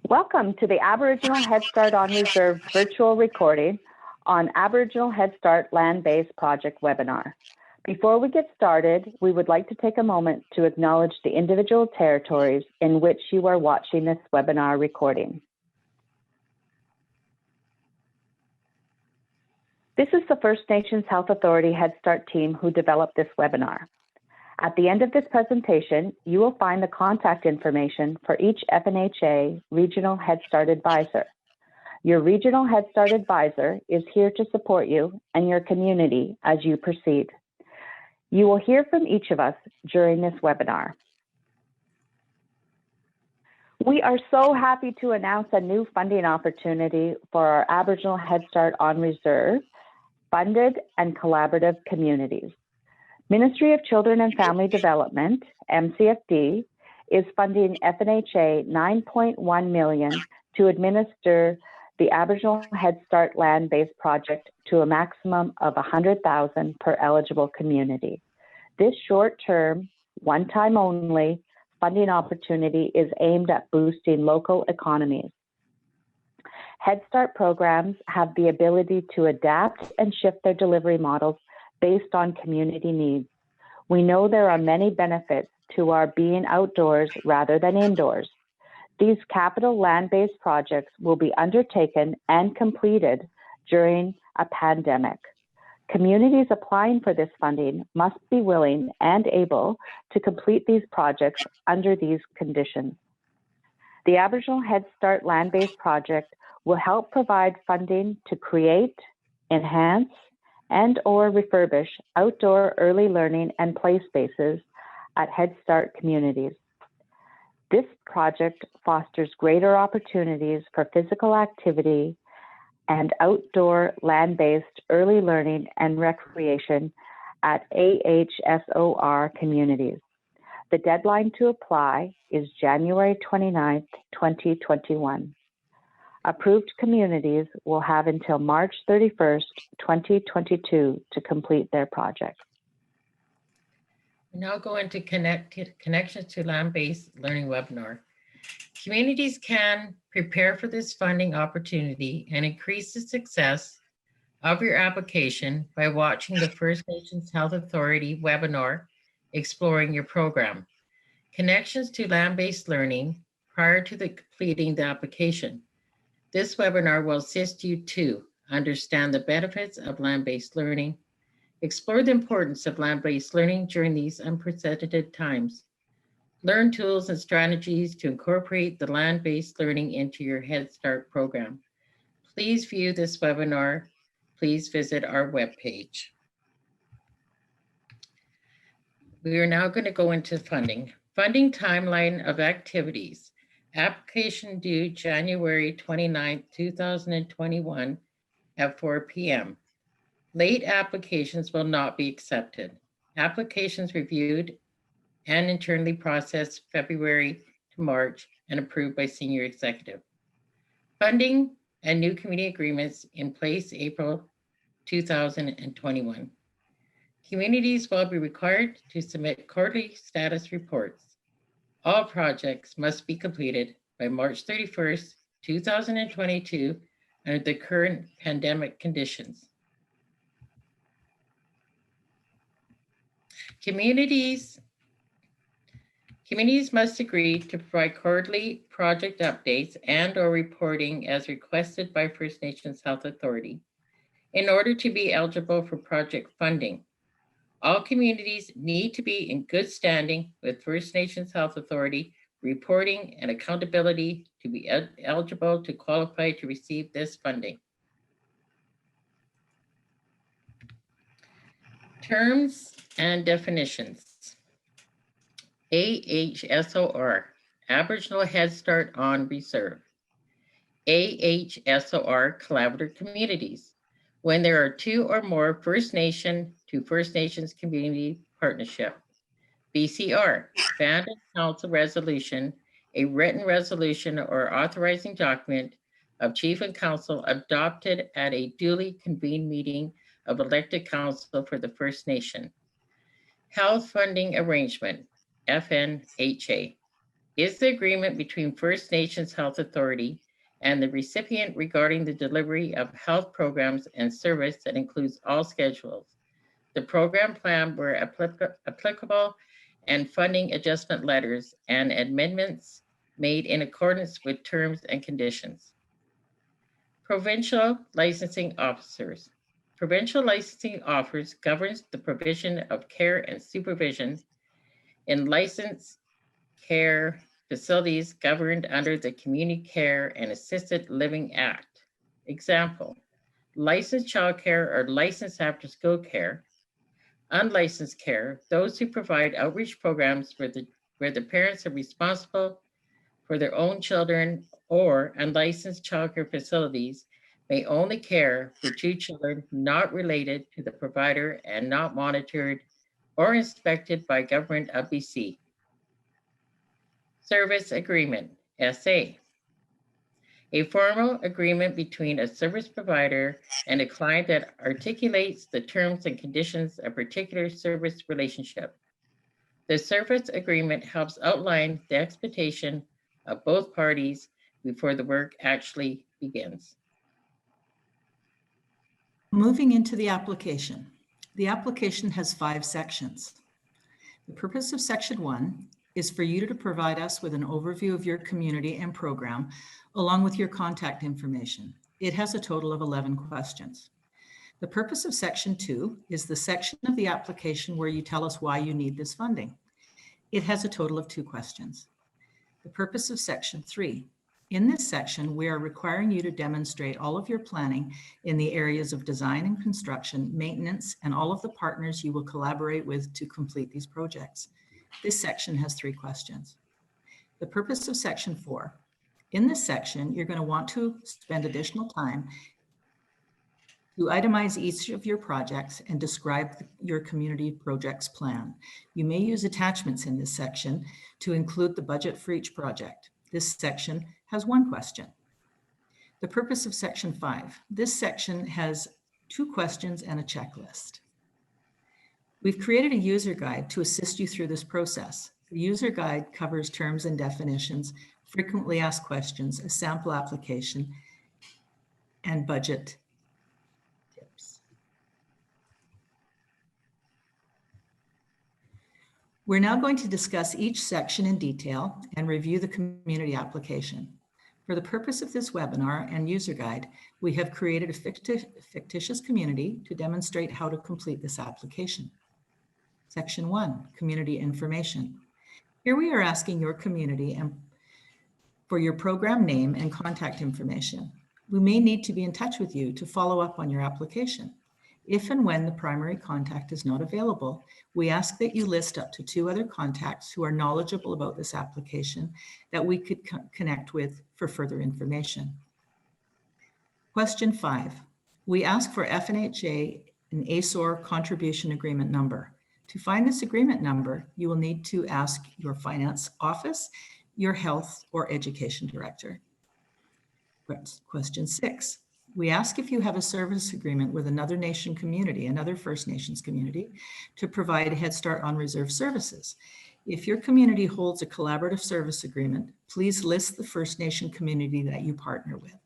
Welcome to the Aboriginal Head Start on Reserve virtual recording on Aboriginal Head Start Land-Based Project webinar. Before we get started, we would like to take a moment to acknowledge the individual territories in which you are watching this webinar recording. This is the First Nations Health Authority Head Start team who developed this webinar. At the end of this presentation, you will find the contact information for each FNHA Regional Head Start Advisor. Your Regional Head Start Advisor is here to support you and your community as you proceed. You will hear from each of us during this webinar. We are so happy to announce a new funding opportunity for our Aboriginal Head Start on Reserve, funded and collaborative communities. Ministry of Children and Family Development, MCFD, is funding FNHA $9.1 million to administer the Aboriginal Head Start land-based project to a maximum of $100,000 per eligible community. This short-term, one-time only funding opportunity is aimed at boosting local economies. Head Start programs have the ability to adapt and shift their delivery models based on community needs. We know there are many benefits to our being outdoors rather than indoors. These capital land-based projects will be undertaken and completed during a pandemic. Communities applying for this funding must be willing and able to complete these projects under these conditions. The Aboriginal Head Start land-based project will help provide funding to create, enhance, and/or refurbish outdoor early learning and play spaces at Head Start communities. This project fosters greater opportunities for physical activity and outdoor land-based early learning and recreation at AHSOR communities. The deadline to apply is January 29th, 2021. Approved communities will have until March 31st, 2022 to complete their projects. We now go into Connections to Land-Based Learning webinar. Communities can prepare for this funding opportunity and increase the success of your application by watching the First Nations Health Authority webinar exploring your program. Connections to Land-Based Learning prior to completing the application. This webinar will assist you to understand the benefits of land-based learning, explore the importance of land-based learning during these unprecedented times, learn tools and strategies to incorporate the land-based learning into your Head Start program. Please view this webinar. Please visit our webpage. We are now going to go into funding. Funding timeline of activities. Application due January 29, 2021 at 4 p.m. Late applications will not be accepted. Applications reviewed and internally processed February to March and approved by Senior Executive. Funding and new community agreements in place April 2021. Communities will be required to submit quarterly status reports. All projects must be completed by March 31st, 2022 under the current pandemic conditions. Communities must agree to provide quarterly project updates and/or reporting as requested by First Nations Health Authority in order to be eligible for project funding. All communities need to be in good standing with First Nations Health Authority reporting and accountability to be eligible to qualify to receive this funding. Terms and definitions. AHSOR, Aboriginal Head Start on Reserve. AHSOR, Collaborative Communities. When there are two or more First Nation to First Nations community partnership. BCR, Band and Council Resolution, a written resolution or authorizing document of Chief and Council adopted at a duly convened meeting of elected council for the First Nation. Health Funding Arrangement, FNHA. is the agreement between First Nations Health Authority and the recipient regarding the delivery of health programs and service that includes all schedules, the program plan where applicable, and funding adjustment letters and amendments made in accordance with terms and conditions. Provincial licensing officers. Provincial licensing offers governs the provision of care and supervision in licensed care facilities governed under the Community Care and Assisted Living Act. Example, licensed childcare or licensed after-school care. Unlicensed care, those who provide outreach programs where the parents are responsible for their own children, or unlicensed childcare facilities may only care for 2 children not related to the provider and not monitored or inspected by government of BC. Service agreement, SA. A formal agreement between a service provider and a client that articulates the terms and conditions of a particular service relationship. The service agreement helps outline the expectation of both parties before the work actually begins. Moving into the application. The application has 5 sections. The purpose of section 1 is for you to provide us with an overview of your community and program, along with your contact information. It has a total of 11 questions. The purpose of section 2 is the section of the application where you tell us why you need this funding. It has a total of 2 questions. The purpose of section 3. In this section, we are requiring you to demonstrate all of your planning in the areas of design and construction, maintenance, and all of the partners you will collaborate with to complete these projects. This section has 3 questions. The purpose of section 4. In this section, you're going to want to spend additional time to itemize each of your projects and describe your community projects plan. You may use attachments in this section to include the budget for each project. This section has 1 question. The purpose of section 5. This section has 2 questions and a checklist. We've created a user guide to assist you through this process. The user guide covers terms and definitions, frequently asked questions, a sample application, and budget tips. We're now going to discuss each section in detail and review the community application. For the purpose of this webinar and user guide, we have created a fictitious community to demonstrate how to complete this application. Section 1, community information. Here we are asking your community and for your program name and contact information. We may need to be in touch with you to follow up on your application. If and when the primary contact is not available, we ask that you list up to 2 other contacts who are knowledgeable about this application that we could connect with for further information. Question 5, we ask for FNHA and ASOR contribution agreement number. To find this agreement number, you will need to ask your finance office, your health or education director. Question 6. We ask if you have a service agreement with another nation community, another First Nations community, to provide Head Start on Reserve services. If your community holds a collaborative service agreement, please list the First Nation community that you partner with.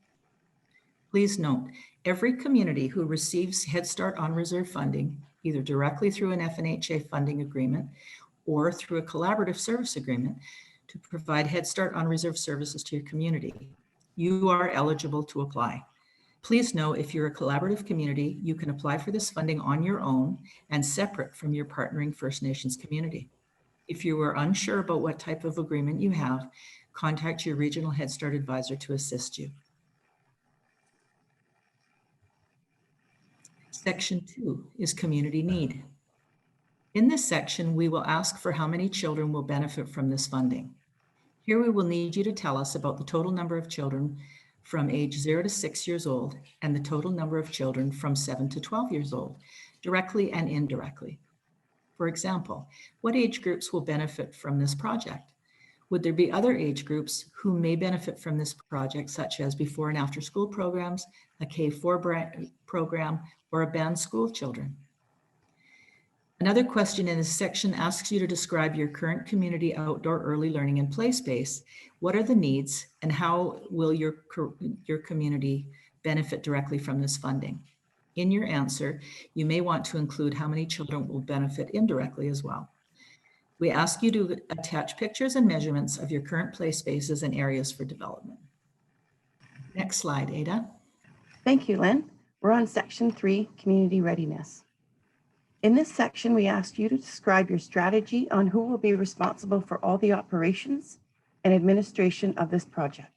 Please note, every community who receives Head Start on Reserve funding, either directly through an FNHA funding agreement or through a collaborative service agreement to provide Head Start on Reserve services to your community, you are eligible to apply. Please know if you're a collaborative community, you can apply for this funding on your own and separate from your partnering First Nations community. If you are unsure about what type of agreement you have, contact your regional Head Start advisor to assist you. Section 2 is community need. In this section, we will ask for how many children will benefit from this funding. Here we will need you to tell us about the total number of children from age 0 to 6 years old and the total number of children from 7 to 12 years old, directly and indirectly. For example, what age groups will benefit from this project? Would there be other age groups who may benefit from this project, such as before and after school programs, a K-4 program, or a band school children? Another question in this section asks you to describe your current community outdoor early learning and play space. What are the needs and how will your community benefit directly from this funding? In your answer, you may want to include how many children will benefit indirectly as well. We ask you to attach pictures and measurements of your current play spaces and areas for development. Next slide, Ada. Thank you, Lynn. We're on section 3, community readiness. In this section, we asked you to describe your strategy on who will be responsible for all the operations and administration of this project.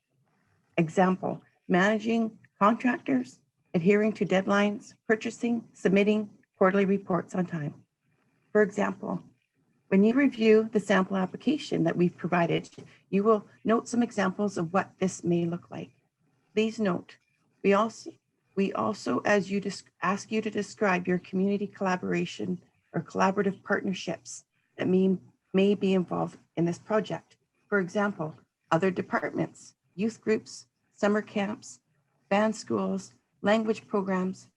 Example, managing contractors, adhering to deadlines, purchasing, submitting quarterly reports on time. For example, when you review the sample application that we've provided, you will note some examples of what this may look like. Please note, we also ask you to describe your community collaboration or collaborative partnerships that may be involved in this project. For example, other departments, youth groups, summer camps, band schools, language programs,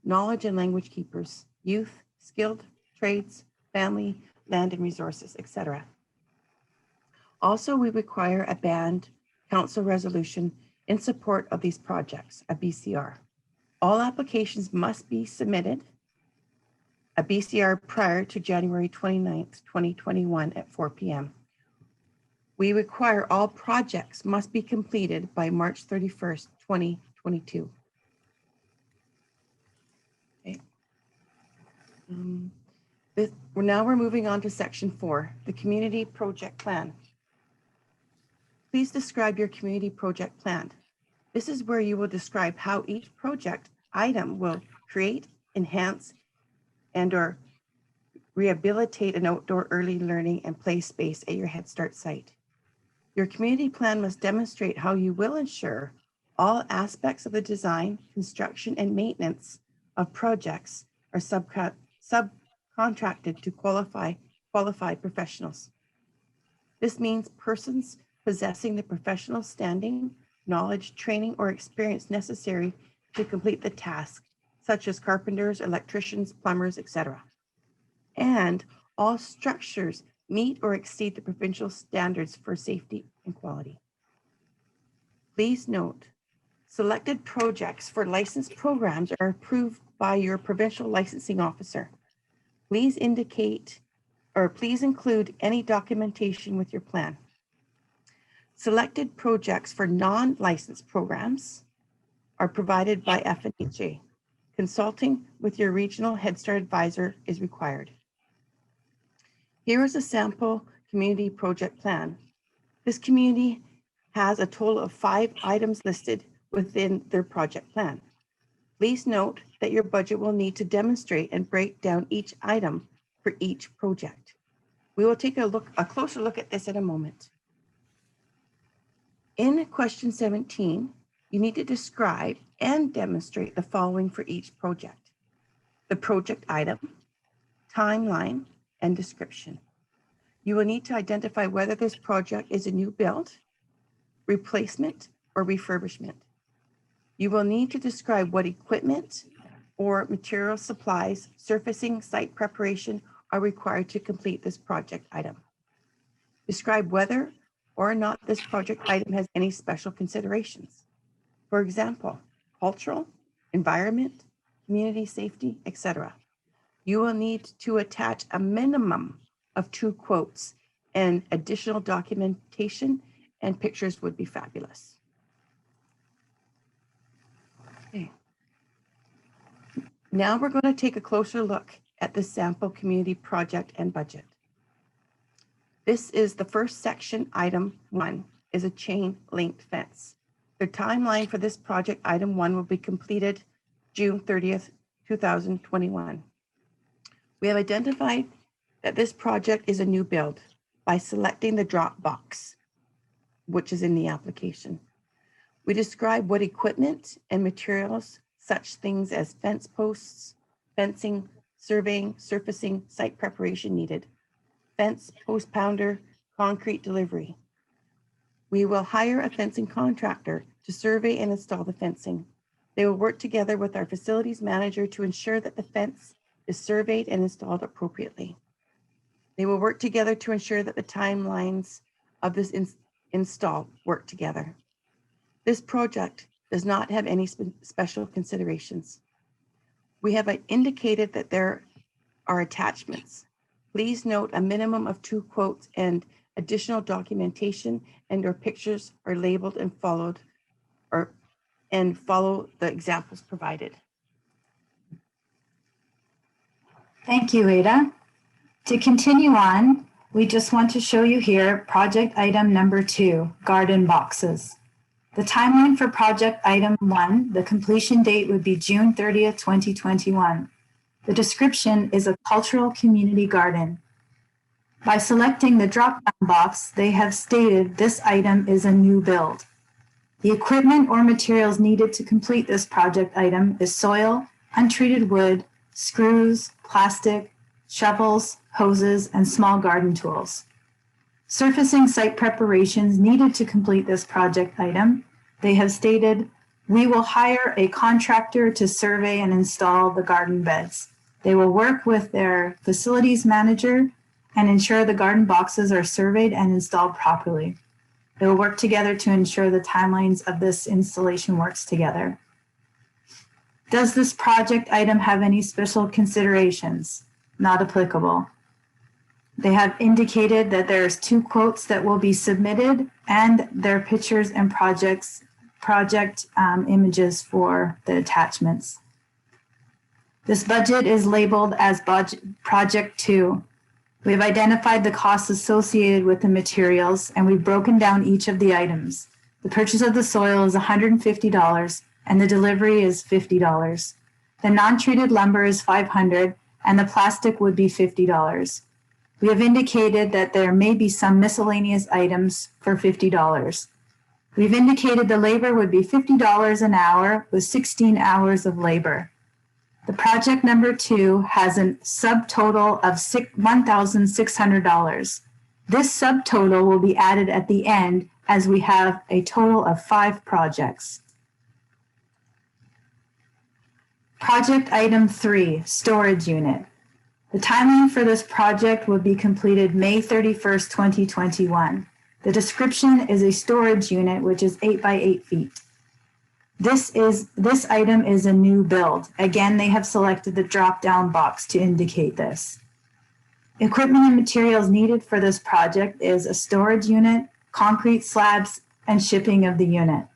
knowledge and language keepers, youth, skilled trades, family, land and resources, etc. Also, we require a band council resolution in support of these projects, a BCR. All applications must be submitted a BCR prior to January 29th, 2021 at 4 p.m. We require all projects must be completed by March 31st, 2022. Okay. We're moving on to section 4, the community project plan. Please describe your community project plan. This is where you will describe how each project item will create, enhance, and/or rehabilitate an outdoor early learning and play space at your Head Start site. Your community plan must demonstrate how you will ensure all aspects of the design, construction, and maintenance of projects are subcontracted to qualified professionals. This means persons possessing the professional standing, knowledge, training, or experience necessary to complete the task, such as carpenters, electricians, plumbers, etc. And all structures meet or exceed the provincial standards for safety and quality. Please note, selected projects for licensed programs are approved by your provincial licensing officer. Please include any documentation with your plan. Selected projects for non-licensed programs are provided by FNHA. Consulting with your regional Head Start advisor is required. Here is a sample community project plan. This community has a total of 5 items listed within their project plan. Please note that your budget will need to demonstrate and break down each item for each project. We will take a closer look at this in a moment. In question 17, you need to describe and demonstrate the following for each project: the project item, timeline, and description. You will need to identify whether this project is a new build, replacement, or refurbishment. You will need to describe what equipment or material supplies, surfacing, site preparation are required to complete this project item. Describe whether or not this project item has any special considerations. For example, cultural, environment, community safety, etc. You will need to attach a minimum of 2 quotes, and additional documentation and pictures would be fabulous. Okay. Now we're going to take a closer look at the sample community project and budget. This is the first section. Item 1 is a chain link fence. The timeline for this project, item 1, will be completed June 30th, 2021. We have identified that this project is a new build by selecting the drop box, which is in the application. We describe what equipment and materials, such things as fence posts, fencing, surveying, surfacing, site preparation needed, fence, post pounder, concrete delivery. We will hire a fencing contractor to survey and install the fencing. They will work together with our facilities manager to ensure that the fence is surveyed and installed appropriately. They will work together to ensure that the timelines of this install work together. This project does not have any special considerations. We have indicated that there are attachments. Please note a minimum of 2 quotes and additional documentation and/or pictures are labeled and follow the examples provided. Thank you, Ada. To continue on, we just want to show you here project item number 2, garden boxes. The timeline for project item 1, the completion date would be June 30th, 2021. The description is a cultural community garden. By selecting the drop-down box, they have stated this item is a new build. The equipment or materials needed to complete this project item is soil, untreated wood, screws, plastic, shovels, hoses, and small garden tools. Surfacing site preparations needed to complete this project item. They have stated, we will hire a contractor to survey and install the garden beds. They will work with their facilities manager and ensure the garden boxes are surveyed and installed properly. They will work together to ensure the timelines of this installation works together. Does this project item have any special considerations? Not applicable. They have indicated that there's 2 quotes that will be submitted and their pictures and project images for the attachments. This budget is labeled as project 2. We have identified the costs associated with the materials and we've broken down each of the items. The purchase of the soil is $150 and the delivery is $50. The non-treated lumber is $500 and the plastic would be $50. We have indicated that there may be some miscellaneous items for $50. We've indicated the labor would be $50 an hour with 16 hours of labor. The project number 2 has a subtotal of $1,600. This subtotal will be added at the end as we have a total of 5 projects. Project item 3, storage unit. The timeline for this project will be completed May 31st, 2021. The description is a storage unit, which is 8 by 8 feet. This item is a new build. Again, they have selected the drop-down box to indicate this. Equipment and materials needed for this project is a storage unit, concrete slabs, and shipping of the unit.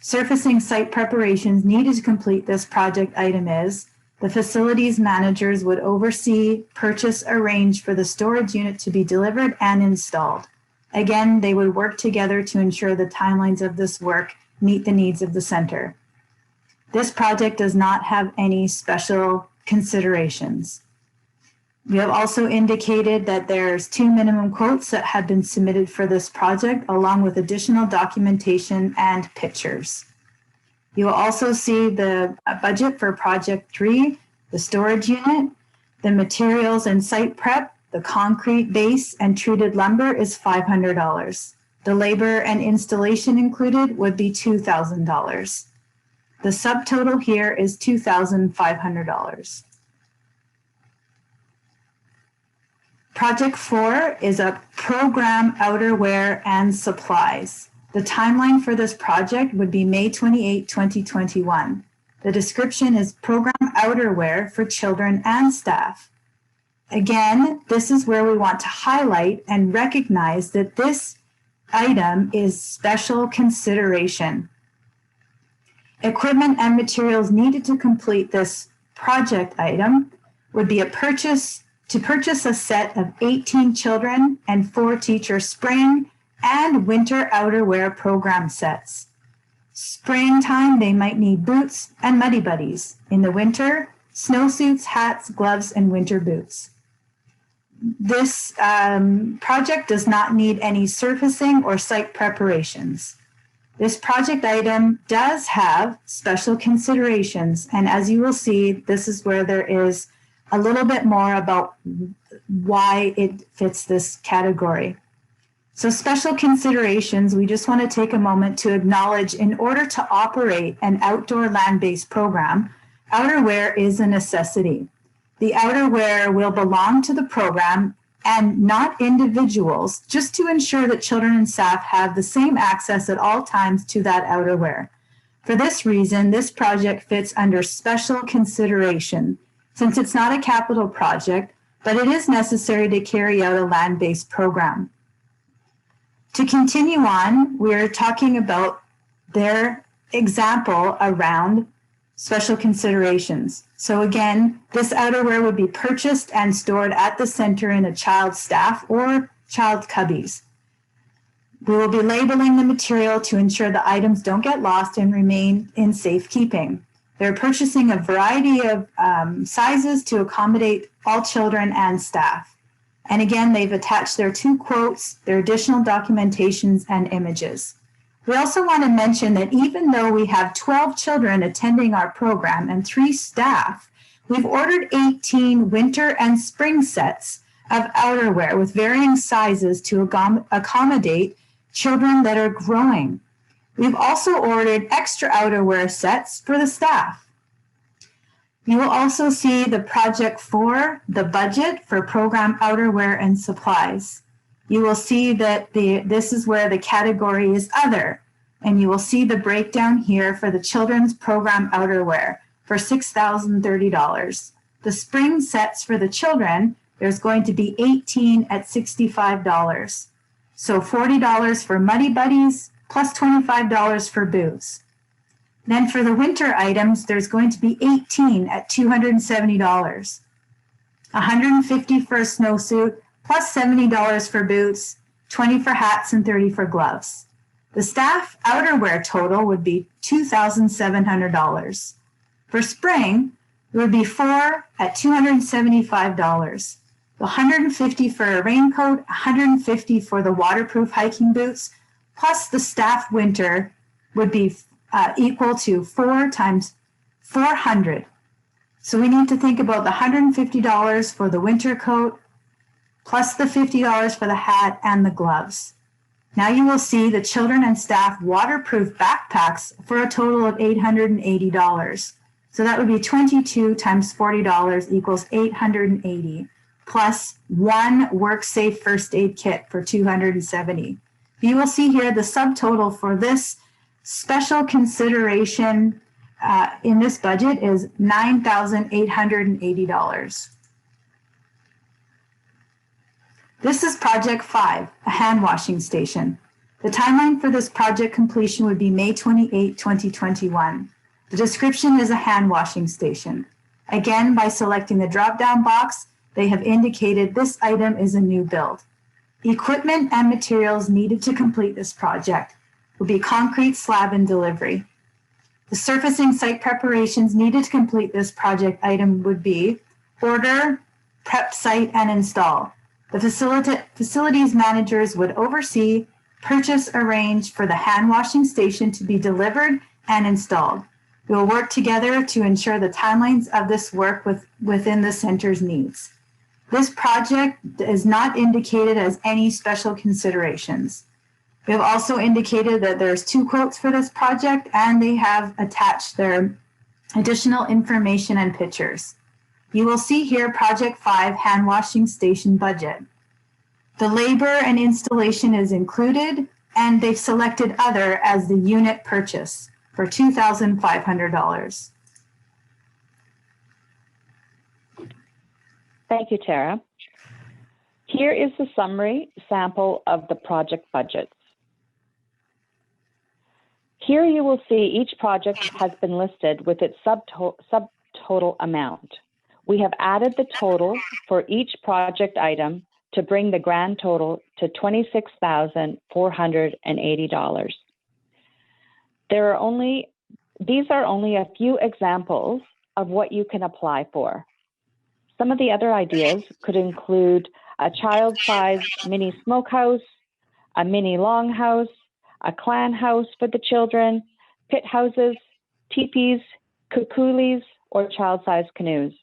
Surfacing site preparations needed to complete this project item is the facilities managers would oversee, purchase, arrange for the storage unit to be delivered and installed. Again, they would work together to ensure the timelines of this work meet the needs of the center. This project does not have any special considerations. We have also indicated that there's 2 minimum quotes that have been submitted for this project, along with additional documentation and pictures. You will also see the budget for project 3, the storage unit, the materials and site prep, the concrete base and treated lumber is $500. The labor and installation included would be $2,000. The subtotal here is $2,500. Project 4 is a program outerwear and supplies. The timeline for this project would be May 28, 2021. The description is program outerwear for children and staff. Again, this is where we want to highlight and recognize that this item is special consideration. Equipment and materials needed to complete this project item would be to purchase a set of 18 children and 4 teacher spring and winter outerwear program sets. Springtime, they might need boots and muddy buddies. In the winter, snowsuits, hats, gloves, and winter boots. This project does not need any surfacing or site preparations. This project item does have special considerations, and as you will see, this is where there is a little bit more about why it fits this category. So special considerations, we just want to take a moment to acknowledge in order to operate an outdoor land-based program, outerwear is a necessity. the outerwear will belong to the program and not individuals, just to ensure that children and staff have the same access at all times to that outerwear. For this reason, this project fits under special consideration, since it's not a capital project, but it is necessary to carry out a land-based program. To continue on, we're talking about their example around special considerations. So again, this outerwear would be purchased and stored at the center in a child staff or child cubbies. We will be labeling the material to ensure the items don't get lost and remain in safekeeping. They're purchasing a variety of sizes to accommodate all children and staff. And again, they've attached their 2 quotes, their additional documentations and images. We also want to mention that even though we have 12 children attending our program and 3 staff, we've ordered 18 winter and spring sets of outerwear with varying sizes to accommodate children that are growing. We've also ordered extra outerwear sets for the staff. You will also see the project for the budget for program outerwear and supplies. You will see that this is where the category is other, and you will see the breakdown here for the children's program outerwear for $6,030. The spring sets for the children, there's going to be 18 at $65. So $40 for Muddy Buddies plus $25 for boots. Then for the winter items, there's going to be 18 at $270. $150 for a snowsuit plus $70 for boots, $20 for hats and $30 for gloves. The staff outerwear total would be $2,700. For spring, it would be 4 at $275. $150 for a raincoat, $150 for the waterproof hiking boots, plus the staff winter would be equal to 4 times 400. So we need to think about the $150 for the winter coat, plus the $50 for the hat and the gloves. Now you will see the children and staff waterproof backpacks for a total of $880. So that would be 22 times $40 equals $880, plus 1 WorkSafe first aid kit for $270. You will see here the subtotal for this special consideration in this budget is $9,880. This is Project 5, a hand washing station. The timeline for this project completion would be May 28, 2021. The description is a hand washing station. Again, by selecting the drop-down box, they have indicated this item is a new build. Equipment and materials needed to complete this project will be concrete slab and delivery. The surfacing site preparations needed to complete this project item would be order, prep site, and install. The facilities managers would oversee, purchase, arrange for the hand washing station to be delivered and installed. We will work together to ensure the timelines of this work within the center's needs. This project is not indicated as any special considerations. We have also indicated that there's 2 quotes for this project, and they have attached their additional information and pictures. You will see here Project 5 hand washing station budget. The labor and installation is included, and they've selected other as the unit purchase for $2,500. Thank you, Tara. Here is the summary sample of the project budgets. Here you will see each project has been listed with its subtotal amount. We have added the total for each project item to bring the grand total to $26,480. These are only a few examples of what you can apply for. Some of the other ideas could include a child-sized mini smokehouse, a mini longhouse, a clan house for the children, pit houses, teepees, kukulis, or child-sized canoes.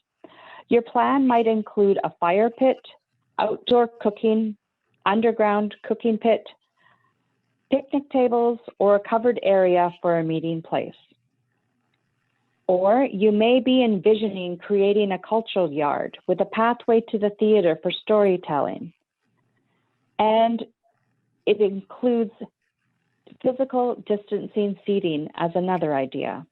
Your plan might include a fire pit, outdoor cooking, underground cooking pit, picnic tables, or a covered area for a meeting place. Or you may be envisioning creating a cultural yard with a pathway to the theater for storytelling. And it includes physical distancing seating as another idea.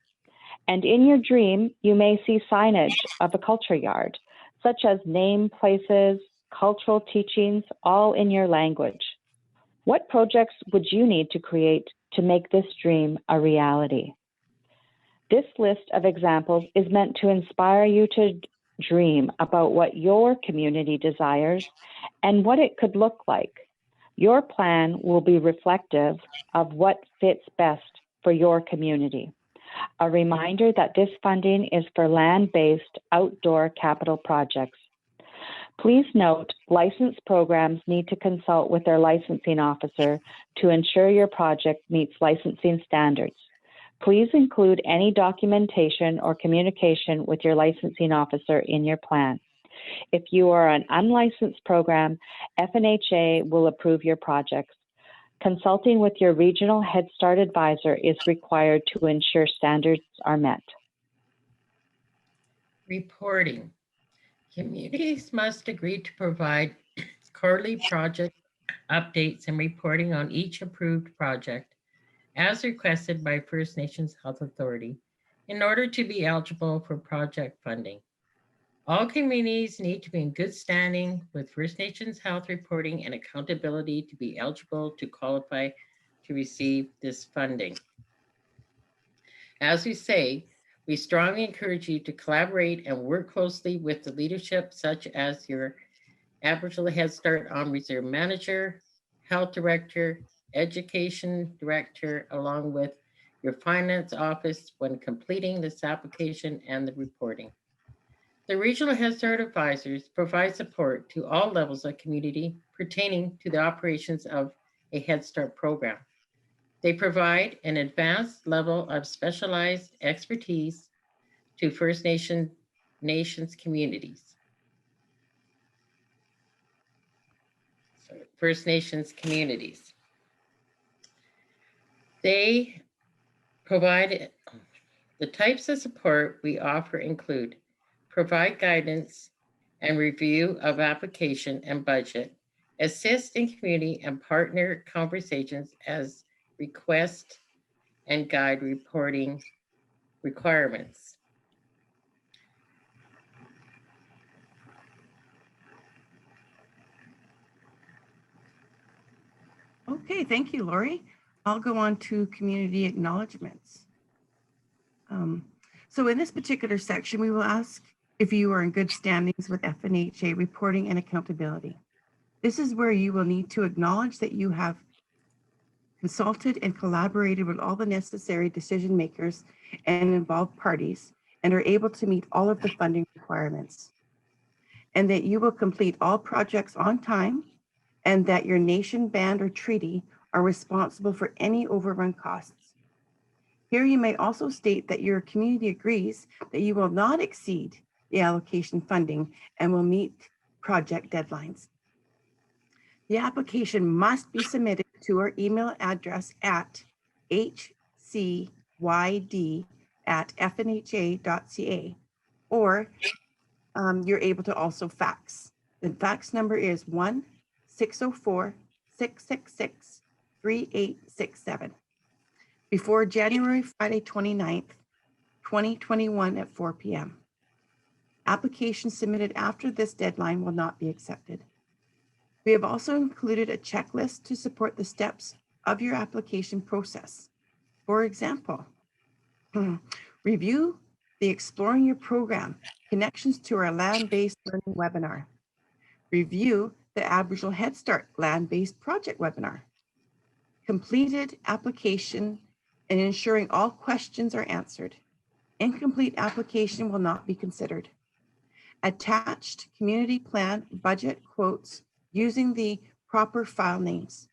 And in your dream, you may see signage of a culture yard, such as name places, cultural teachings, all in your language. What projects would you need to create to make this dream a reality? This list of examples is meant to inspire you to dream about what your community desires and what it could look like. Your plan will be reflective of what fits best for your community. A reminder that this funding is for land-based outdoor capital projects. Please note, licensed programs need to consult with their licensing officer to ensure your project meets licensing standards. Please include any documentation or communication with your licensing officer in your plan. If you are an unlicensed program, FNHA will approve your projects. Consulting with your regional Head Start advisor is required to ensure standards are met. Reporting. Communities must agree to provide quarterly project updates and reporting on each approved project as requested by First Nations Health Authority in order to be eligible for project funding. All communities need to be in good standing with First Nations Health reporting and accountability to be eligible to qualify to receive this funding. As we say, we strongly encourage you to collaborate and work closely with the leadership, such as your Aboriginal Head Start on Reserve Manager, Health Director, Education Director, along with your Finance Office when completing this application and the reporting. The Regional Head Start advisors provide support to all levels of community pertaining to the operations of a Head Start program. They provide an advanced level of specialized expertise to First Nations communities. First Nations communities. They provide, the types of support we offer include provide guidance and review of application and budget, assist in community and partner conversations as request and guide reporting requirements. Okay, thank you, Lori. I'll go on to community acknowledgements. So in this particular section, we will ask if you are in good standings with FNHA reporting and accountability. This is where you will need to acknowledge that you have consulted and collaborated with all the necessary decision makers and involved parties and are able to meet all of the funding requirements, and that you will complete all projects on time, and that your nation, band, or treaty are responsible for any overrun costs. Here you may also state that your community agrees that you will not exceed the allocation funding and will meet project deadlines. The application must be submitted to our email address at hcyd@fnha.ca, or you're able to also fax. The fax number is 1-604-666-3867 before January Friday 29th, 2021 at 4 p.m. Applications submitted after this deadline will not be accepted. We have also included a checklist to support the steps of your application process. For example, review the Exploring Your Program Connections to our Land-Based Learning webinar. Review the Aboriginal Head Start Land-Based Project webinar. Completed application and ensuring all questions are answered. Incomplete application will not be considered. Attached community plan budget quotes using the proper file names.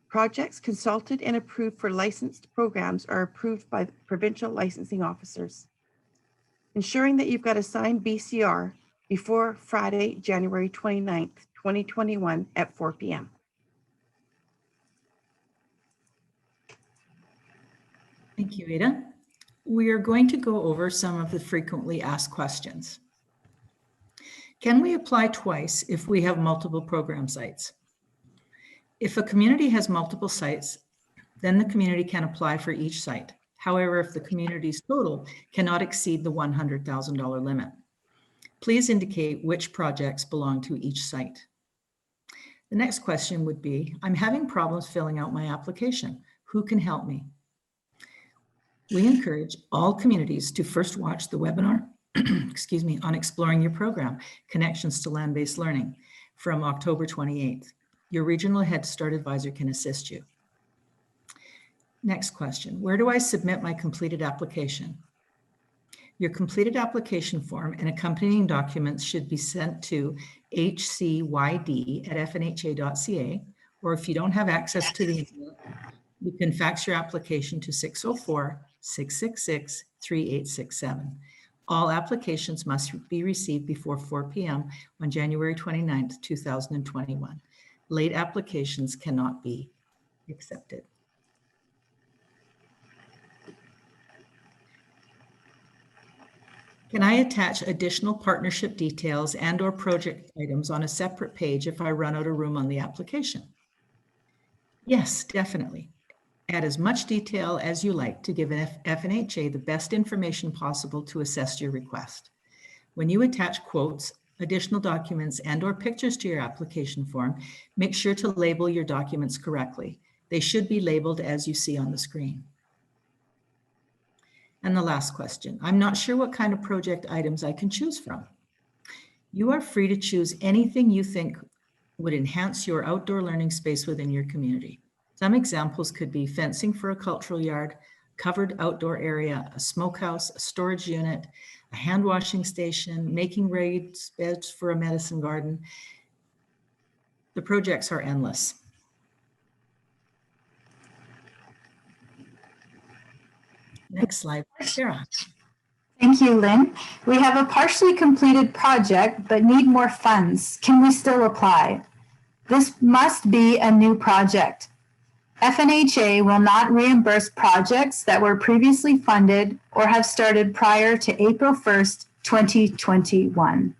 Projects consulted and approved for licensed programs are approved by the provincial licensing officers. Ensuring that you've got a signed BCR before Friday, January 29th, 2021 at 4 p.m. Thank you, Ada. we are going to go over some of the frequently asked questions. Can we apply twice if we have multiple program sites? If a community has multiple sites, then the community can apply for each site. However, if the community's total cannot exceed the $100,000 limit, please indicate which projects belong to each site. The next question would be, I'm having problems filling out my application. Who can help me? We encourage all communities to first watch the webinar, excuse me, on exploring your program, Connections to Land-Based Learning, from October 28th. Your regional Head Start advisor can assist you. Next question, where do I submit my completed application? Your completed application form and accompanying documents should be sent to hcyd@fnha.ca, or if you don't have access to the internet, you can fax your application to 604-666-3867. All applications must be received before 4 p.m. on January 29th, 2021. Late applications cannot be accepted. Can I attach additional partnership details and/or project items on a separate page if I run out of room on the application? Yes, definitely. Add as much detail as you like to give FNHA the best information possible to assess your request. When you attach quotes, additional documents, and/or pictures to your application form, make sure to label your documents correctly. They should be labeled as you see on the screen. And the last question, I'm not sure what kind of project items I can choose from. You are free to choose anything you think would enhance your outdoor learning space within your community. Some examples could be fencing for a cultural yard, covered outdoor area, a smokehouse, a storage unit, a hand washing station, making raised beds for a medicine garden. The projects are endless. Next slide, Sarah. Thank you, Lynn. We have a partially completed project, but need more funds. Can we still apply? This must be a new project. FNHA will not reimburse projects that were previously funded or have started prior to April 1st, 2021.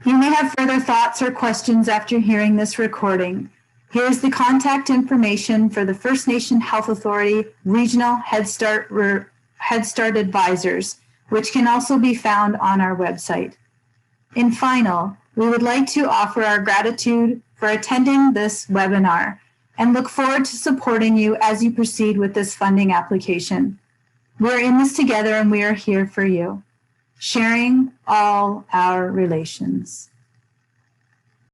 You may have further thoughts or questions after hearing this recording. Here is the contact information for the First Nation Health Authority Regional Head Start Advisors, which can also be found on our website. In final, we would like to offer our gratitude for attending this webinar and look forward to supporting you as you proceed with this funding application. We're in this together and we are here for you, sharing all our relations.